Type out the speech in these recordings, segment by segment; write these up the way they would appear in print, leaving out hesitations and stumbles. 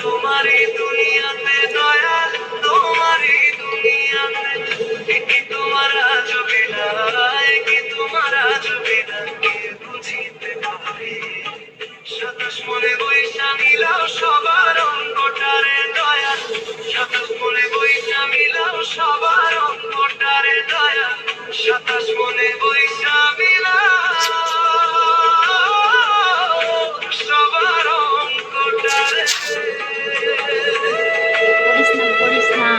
তোমারই দুনিয়াতে দয়া, তোমারই দুনিয়াতে কি তোমার আজবিনা, কি তোমার আজবিনা কে বুঝিতে পারে। সাতাশ মনে বৈশা মিলাও সবার অঙ্কটারে দয়া, সাতাশ মনে বৈশা মিলাও সবার অঙ্কটারে দয়া, সাতাশ মনে বৈশা মিলাও সবার অঙ্কটারে। করিস না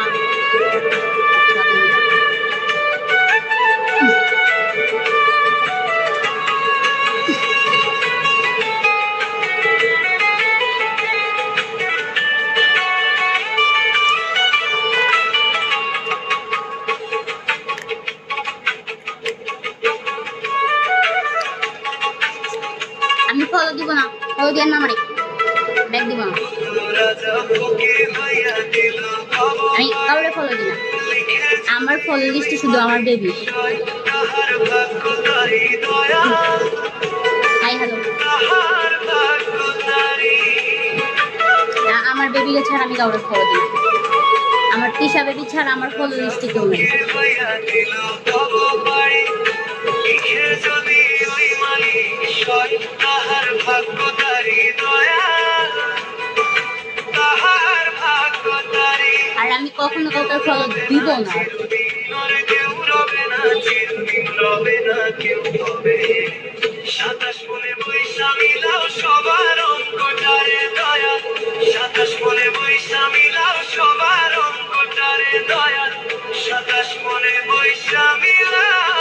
আমি ফলো দিব না, ফলো দিয়ে না আমারে ব্যাগ দিব না, আমি কাউরে ফলো দিই না। আমার ফলো লিস্টে শুধু আমার বেবি। হাই হ্যালো, আমার বেবিকে ছাড়া আমি কাউরে ফলো দিই না। আমার তিশা বেবি ছাড়া আমার ফলো লিস্টে কেউ নেই। আর আমি কখনো কাউকে ফলো দিব না। সাতাশ মনে বৈশা মিলাও সবার অঙ্কটারে দয়া, সাতাশ মনে বৈশা মিলাও সবার অঙ্কটারে দয়া, সাতাশ মনে বৈশা মিলাও।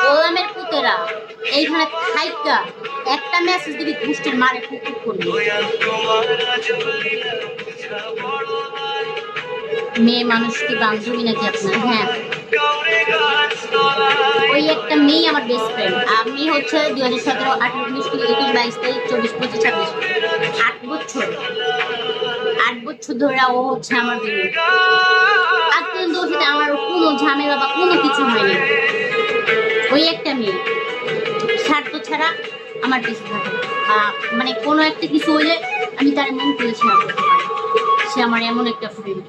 গোলামের পুতেরা এইখানে থাইকা একটা মেসেজ দিবি পুষ্টির মারে কুকুর করবি। মেয়ে মানুষ কি বান্ধবী নাকি আপনার? হ্যাঁ, ওই একটা মেয়ে আমার বেস্ট ফ্রেন্ড। আমি হচ্ছে 2017, 18, 19, 20, 21, 22, 23, 24, 25, 26, 8 বছর ধরে ও হচ্ছে আমার বেবি। আজ পর্যন্ত ওর সাথে আমার কোনো ঝামেলা বা কোনো কিছু হয়নি। ওই একটা মেয়ে স্বার্থ ছাড়া আমার পিছু থাকে, মানে কোনো একটা কিছু হলে আমি তার মন করে শেয়ার করতে পারি। সে আমার এমন একটা ফ্রেন্ড।